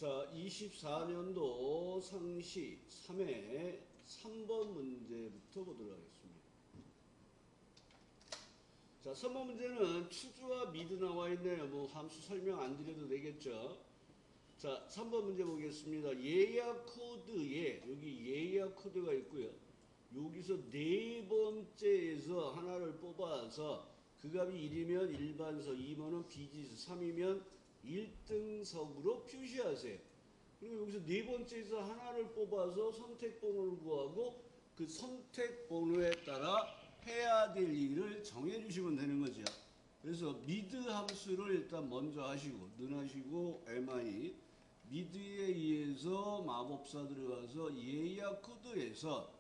자, 24년도 상시 3회 3번 문제부터 보도록 하겠습니다. 자, 3번 문제는 추주와 미드 나와 있네요. 뭐 함수 설명 안 드려도 되겠죠. 자, 3번 문제 보겠습니다. 예약 코드에 여기 예약 코드가 있고요. 여기서 네 번째에서 하나를 뽑아서 그 값이 1이면 일반석, 2번은 비지수, 3이면 1등석으로 표시하세요. 그리고 여기서 네 번째에서 하나를 뽑아서 선택번호를 구하고 그 선택번호에 따라 해야 될 일을 정해주시면 되는 거죠. 그래서 미드 함수를 일단 먼저 하시고 능하시고 mi 미드에 의해서 마법사 들어가서 예약 코드에서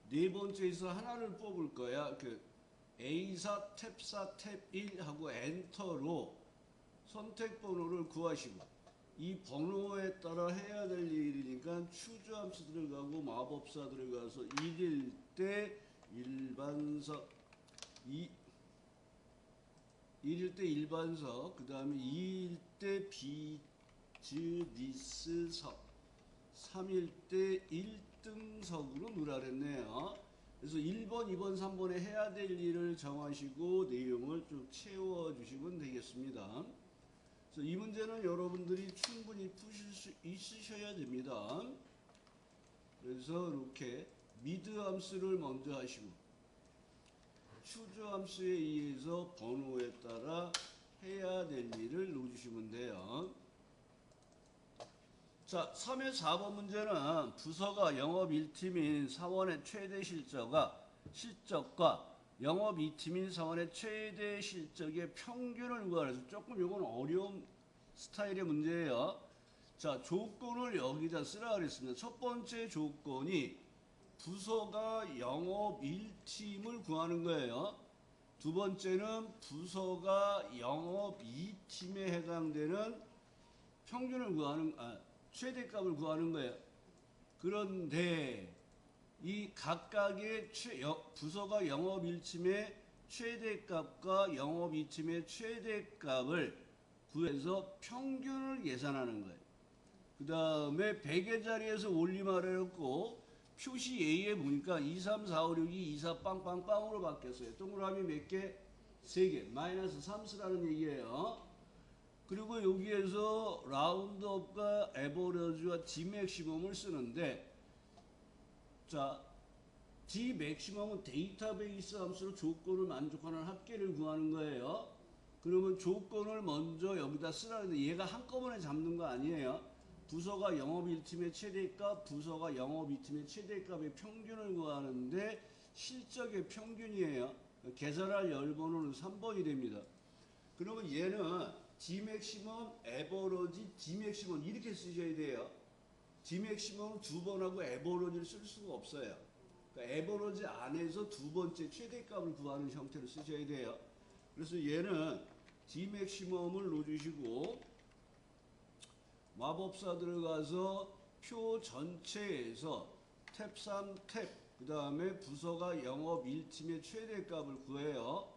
네 번째에서 하나를 뽑을 거야. 그 A4, 탭4, 탭1 하고 엔터로 선택번호를 구하시고 이 번호에 따라 해야 될 일이니까 추주함수 들어가고 마법사 들어가서 1일 때 일반석 1일 때 일반석 그 다음에 2일 때 비즈니스석 3일 때 1등석으로 넣으라 그랬네요. 그래서 1번, 2번, 3번에 해야 될 일을 정하시고 내용을 쭉 채워주시면 되겠습니다. 그래서 이 문제는 여러분들이 충분히 푸실 수 있으셔야 됩니다. 그래서 이렇게 미드 함수를 먼저 하시고 추주 함수에 의해서 번호에 따라 해야 될 일을 넣어주시면 돼요. 자, 3회 4번 문제는 부서가 영업 1팀인 사원의 최대 실적과 영업 2팀인 사원의 최대 실적의 평균을 구하래서 조금 이건 어려운 스타일의 문제예요. 자, 조건을 여기다 쓰라 그랬습니다. 첫 번째 조건이 부서가 영업 1팀을 구하는 거예요. 두 번째는 부서가 영업 2팀에 해당되는 평균을 구하는 최대값을 구하는 거예요. 그런데 이 각각의 부서가 영업 1팀의 최대값과 영업 2팀의 최대값을 구해서 평균을 계산하는 거예요. 그 다음에 100의 자리에서 올림하라 했고 표시 A에 보니까 2, 3, 4, 5, 6이 2, 4 빵빵빵으로 바뀌었어요. 동그라미 몇 개? 3개. 마이너스 3 쓰라는 얘기예요. 그리고 여기에서 라운드업과 에버러지와 D맥시멈을 쓰는데 자, D맥시멈은 데이터베이스 함수로 조건을 만족하는 합계를 구하는 거예요. 그러면 조건을 먼저 여기다 쓰라는데 얘가 한꺼번에 잡는 거 아니에요. 부서가 영업 1팀의 최대값, 부서가 영업 2팀의 최대값의 평균을 구하는데 실적의 평균이에요. 계산할 열번호는 3번이 됩니다. 그러면 얘는 D맥시멈, 에버러지, D맥시멈 이렇게 쓰셔야 돼요. D맥시멈은 두 번 하고 에버러지를 쓸 수가 없어요. 그러니까 에버러지 안에서 두 번째 최대값을 구하는 형태로 쓰셔야 돼요. 그래서 얘는 D맥시멈을 넣어주시고 마법사 들어가서 표 전체에서 탭 3, 탭 그 다음에 부서가 영업 1팀의 최대값을 구해요.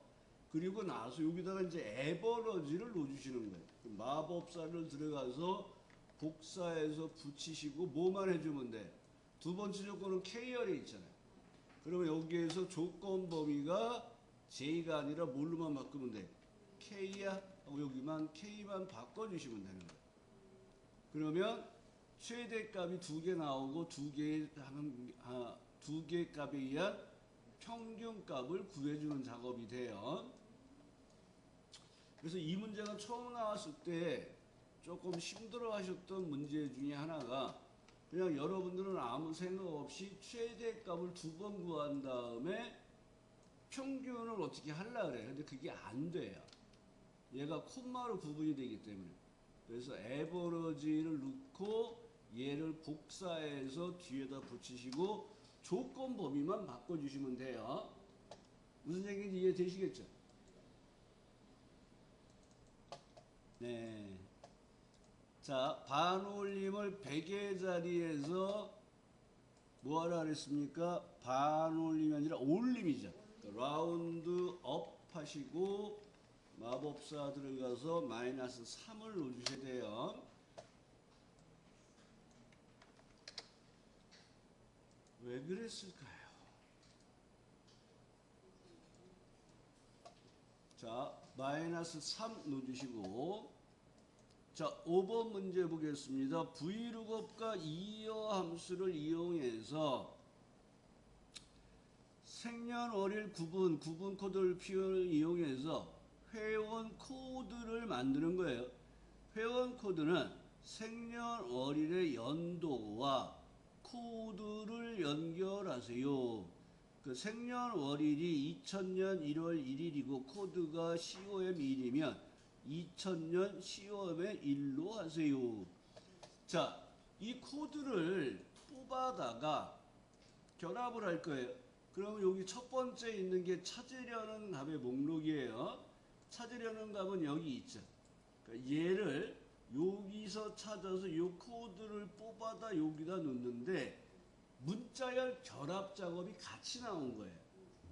그리고 나서 여기다가 이제 에버러지를 넣어주시는 거예요. 마법사를 들어가서 복사해서 붙이시고 뭐만 해주면 돼. 두 번째 조건은 K열에 있잖아요. 그러면 여기에서 조건 범위가 J가 아니라 뭘로만 바꾸면 돼? K야? 하고 여기만 K만 바꿔주시면 되는 거예요. 그러면 최대값이 두 개 나오고 두 개 값에 의한 평균값을 구해주는 작업이 돼요. 그래서 이 문제가 처음 나왔을 때 조금 힘들어 하셨던 문제 중에 하나가 그냥 여러분들은 아무 생각 없이 최대값을 두 번 구한 다음에 평균을 어떻게 하려고 그래요. 근데 그게 안 돼요. 얘가 콤마로 구분이 되기 때문에. 그래서 에버러지를 넣고 얘를 복사해서 뒤에다 붙이시고 조건 범위만 바꿔주시면 돼요. 무슨 얘기인지 이해되시겠죠? 네. 자, 반올림을 100의 자리에서 뭐 하라 그랬습니까? 반올림이 아니라 올림이죠. 그러니까 라운드 업 하시고 마법사 들어가서 마이너스 3을 넣어주셔야 돼요. 왜 그랬을까요? 자, 마이너스 3 넣어주시고, 자, 5번 문제 보겠습니다. vlookup과 이어 함수를 이용해서 생년월일 구분 코드를 이용해서 회원 코드를 만드는 거예요. 회원 코드는 생년월일의 연도와 코드를 연결하세요. 그 생년월일이 2000년 1월 1일이고 코드가 COM1이면 2000년 COM의 1로 하세요. 자, 이 코드를 뽑아다가 결합을 할 거예요. 그럼 여기 첫 번째 있는 게 찾으려는 값의 목록이에요. 찾으려는 값은 여기 있죠. 그러니까 얘를 여기서 찾아서 이 코드를 뽑아다 여기다 넣는데 문자열 결합 작업이 같이 나온 거예요.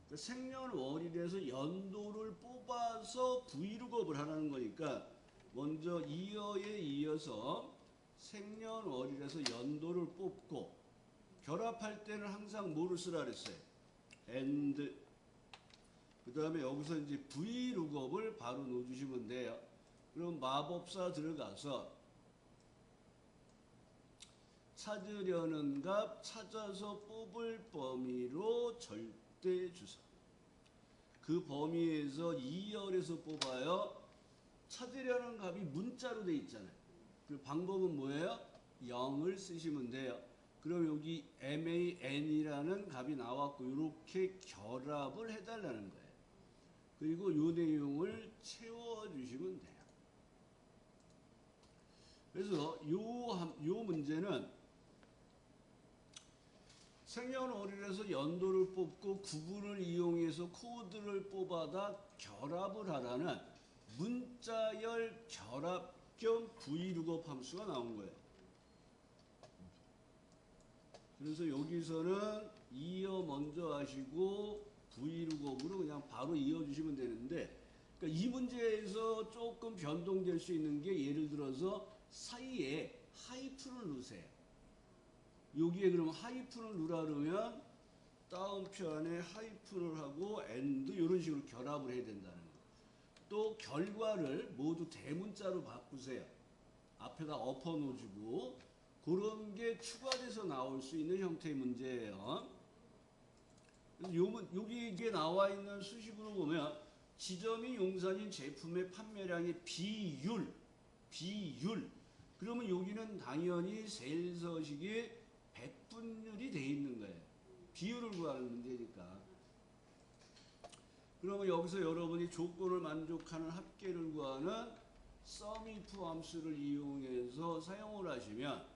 그러니까 생년월일에서 연도를 뽑아서 vlookup을 하라는 거니까 먼저 이어에 이어서 생년월일에서 연도를 뽑고 결합할 때는 항상 뭐를 쓰라 그랬어요? and. 그 다음에 여기서 이제 vlookup을 바로 넣어주시면 돼요. 그럼 마법사 들어가서 찾으려는 값 찾아서 뽑을 범위로 절대 주소. 그 범위에서 2열에서 뽑아요. 찾으려는 값이 문자로 돼 있잖아요. 그 방법은 뭐예요? 0을 쓰시면 돼요. 그럼 여기 man이라는 값이 나왔고 이렇게 결합을 해달라는 거예요. 그리고 이 내용을 채워주시면 돼요. 그래서 요 문제는 생년월일에서 연도를 뽑고 구분을 이용해서 코드를 뽑아다 결합을 하라는 문자열 결합 겸 vlookup 함수가 나온 거예요. 그래서 여기서는 이어 먼저 하시고 vlookup으로 그냥 바로 이어주시면 되는데, 그러니까 이 문제에서 조금 변동될 수 있는 게 예를 들어서 사이에 하이픈을 넣으세요. 여기에 그럼 하이픈을 넣으라 그러면 다운표안에 하이픈을 하고 and 이런 식으로 결합을 해야 된다는 거. 또 결과를 모두 대문자로 바꾸세요. 앞에다 엎어 놓어주고 그런 게 추가돼서 나올 수 있는 형태의 문제예요. 그래서 여기 이게 나와 있는 수식으로 보면 지점이 용산인 제품의 판매량의 비율. 그러면 여기는 당연히 세일서식이 100분율이 돼 있는 거예요. 비율을 구하는 문제니까. 그러면 여기서 여러분이 조건을 만족하는 합계를 구하는 SUMIF 함수를 이용해서 사용을 하시면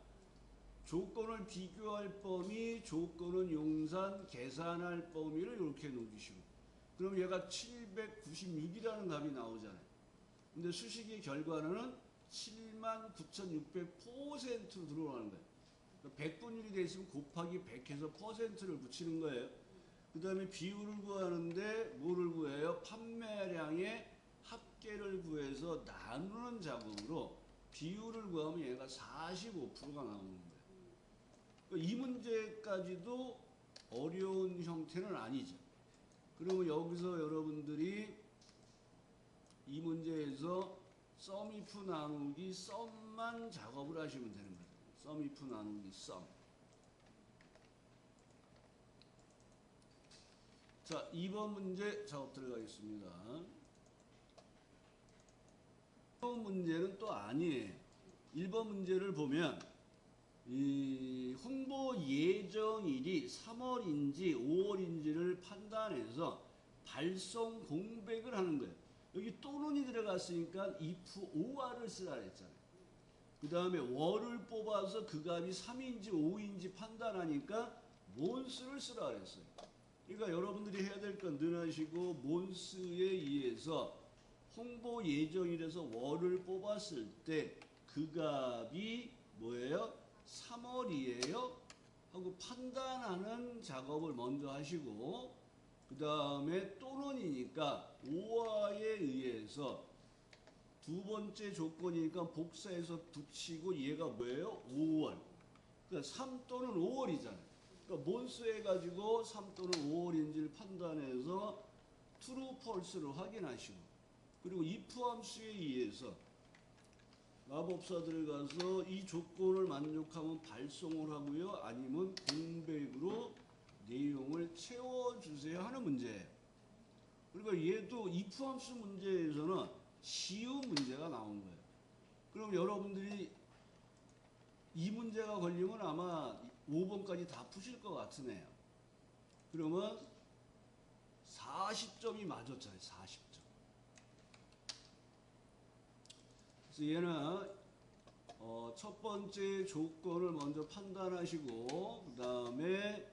조건을 비교할 범위, 조건은 용산, 계산할 범위를 이렇게 놓으시고, 그럼 얘가 796이라는 값이 나오잖아요. 근데 수식의 결과는 79,600%로 들어가는 거예요. 100분율이 돼 있으면 곱하기 100해서 퍼센트를 붙이는 거예요. 그 다음에 비율을 구하는데 뭐를 구해요? 판매량의 합계를 구해서 나누는 작업으로 비율을 구하면 얘가 45%가 나오는 거예요. 이 문제까지도 어려운 형태는 아니죠. 그러면 여기서 여러분들이 이 문제에서 SUMIF 나누기 SUM만 작업을 하시면 되는 거예요. SUMIF 나누기 SUM. 자, 2번 문제 작업 들어가겠습니다. 1번 문제는 또 아니에요. 1번 문제를 보면 이 홍보 예정일이 3월인지 5월인지를 판단해서 발송 공백을 하는 거예요. 여기 또는이 들어갔으니까 if or를 쓰라 그랬잖아요. 그 다음에 월을 뽑아서 그 값이 3인지 5인지 판단하니까 month를 쓰라 그랬어요. 그러니까 여러분들이 해야 될 건 늘하시고 month에 의해서 홍보 예정일에서 월을 뽑았을 때 그 값이 뭐예요? 3월이에요? 하고 판단하는 작업을 먼저 하시고, 그 다음에 또는이니까 5와에 의해서 두 번째 조건이니까 복사해서 붙이고 얘가 뭐예요? 5월. 그러니까 3 또는 5월이잖아요. 그러니까 몬스해가지고 3 또는 5월인지를 판단해서 true, false를 확인하시고, 그리고 if 함수에 의해서 마법사 들어가서 이 조건을 만족하면 발송을 하고요, 아니면 공백으로 내용을 채워주세요 하는 문제예요. 그러니까 얘도 if 함수 문제에서는 쉬운 문제가 나온 거예요. 그럼 여러분들이 이 문제가 걸리면 아마 5번까지 다 푸실 것 같으네요. 그러면 40점이 맞았잖아요. 40점. 그래서 얘는 첫 번째 조건을 먼저 판단하시고 그 다음에